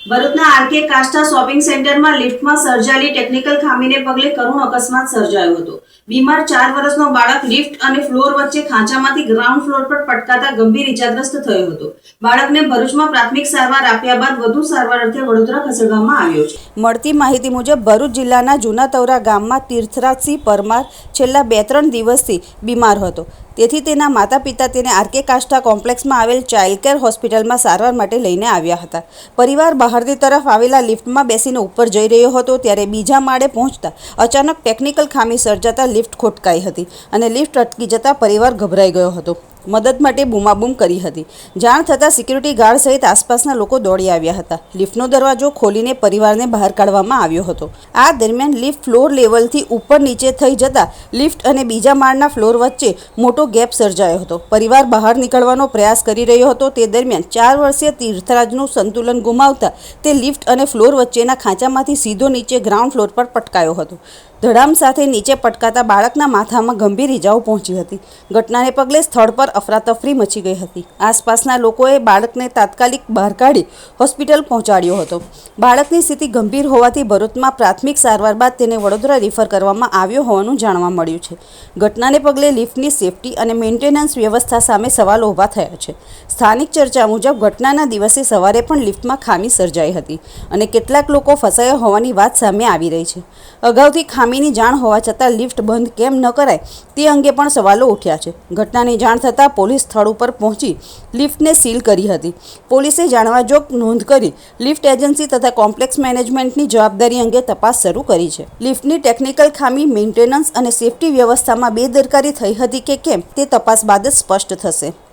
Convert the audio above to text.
ભરૂચના RK કાસ્ટા shopping સેન્ટરમાં લિફ્ટમાં સર્જાયેલી ટેકનિકલ ખામીને પગલે કરુણ અકસ્માત સર્જાયો હતો. બીમાર 4 વર્ષનો બાળક લિફ્ટ અને ફ્લોર વચ્ચે ખાંચામાંથી ગ્રાઉન્ડ ફ્લોર પર પટકાતા ગંભીર ઇજાગ્રસ્ત થયો હતો. બાળકને ભરૂચમાં પ્રાથમિક સારવાર આપ્યા બાદ વધુ સારવાર અર્થે વડોદરા ખસેડવામાં આવ્યો છે. મળતી માહિતી મુજબ ભરૂચ જિલ્લાના જૂના તવરા ગામમાં તીર્થરાજસિંહ પરમાર છેલ્લા 2-3 દિવસથી બીમાર હતો. તેથી તેના માતા પિતા તેને આરકે કાસ્ટા કોમ્પ્લેક્સમાં આવેલ ચાઇલ્ડ કેર હોસ્પિટલમાં સારવાર માટે લઈને આવ્યા હતા. પરિવાર બહારની તરફ આવેલા લિફ્ટમાં બેસીને ઉપર જઈ રહ્યો હતો ત્યારે બીજા માળે પહોંચતા અચાનક ટેકનિકલ ખામી સર્જાતા લિફ્ટ ખોટકાઈ હતી અને લિફ્ટ અટકી જતા પરિવાર ગભરાઈ ગયો હતો. મદદ માટે બૂમાબૂમ કરી હતી. જાણ થતાં સિક્યુરિટી ગાર્ડ સહિત આસપાસના લોકો દોડી આવ્યા હતા. લિફ્ટનો દરવાજો ખોલીને પરિવારને બહાર કાઢવામાં આવ્યો હતો. આ દરમિયાન લિફ્ટ ફ્લોર લેવલથી ઉપર નીચે થઈ જતા લિફ્ટ અને બીજા માળના ફ્લોર વચ્ચે મોટો ગેપ સર્જાયો હતો. પરિવાર બહાર નીકળવાનો પ્રયાસ કરી રહ્યો હતો. તે દરમિયાન 4 વર્ષીય તીર્થરાજનું સંતુલન ગુમાવતા તે લિફ્ટ અને ફ્લોર વચ્ચેના ખાંચામાંથી સીધો નીચે ગ્રાઉન્ડ ફ્લોર પર પટકાયો હતો. ધડામ સાથે નીચે પટકાતા બાળકના માથામાં ગંભીર ઇજાઓ પહોંચી હતી. ઘટનાને પગલે સ્થળ પર અફરાતફરી મચી ગઈ હતી. આસપાસના લોકોએ બાળકને તાત્કાલિક બહાર કાઢી હોસ્પિટલ પહોંચાડ્યો હતો. બાળકની સ્થિતિ ગંભીર હોવાથી ભરૂચમાં પ્રાથમિક સારવાર બાદ તેને વડોદરા રિફર કરવામાં આવ્યો હોવાનું જાણવા મળ્યું છે. ઘટનાને પગલે લિફ્ટની સેફટી અને મેન્ટેનન્સ વ્યવસ્થા સામે સવાલો ઊભા થયા છે. સ્થાનિક ચર્ચા મુજબ ઘટનાના દિવસે સવારે પણ લિફ્ટમાં ખામી સર્જાઈ હતી અને કેટલાક લોકો ફસાયા હોવાની વાત સામે આવી રહી છે. અગાઉથી ખામીની જાણ હોવા છતાં લિફ્ટ બંધ કેમ ન કરાય તે અંગે પણ સવાલો ઉઠ્યા છે. ઘટનાની જાણ થતાં પોલીસ સ્થળ ઉપર પહોંચી લિફ્ટને સીલ કરી હતી. પોલીસે જાણવાજોગ નોંધ કરી લિફ્ટ એજન્સી તથા કોમ્પ્લેક્સ મેનેજમેન્ટની જવાબદારી અંગે તપાસ શરૂ કરી છે. લિફ્ટની ટેકનિકલ ખામી, મેન્ટેનન્સ અને સેફટી વ્યવસ્થામાં બેદરકારી થઈ હતી કે કેમ તે તપાસ બાદ જ સ્પષ્ટ થશે.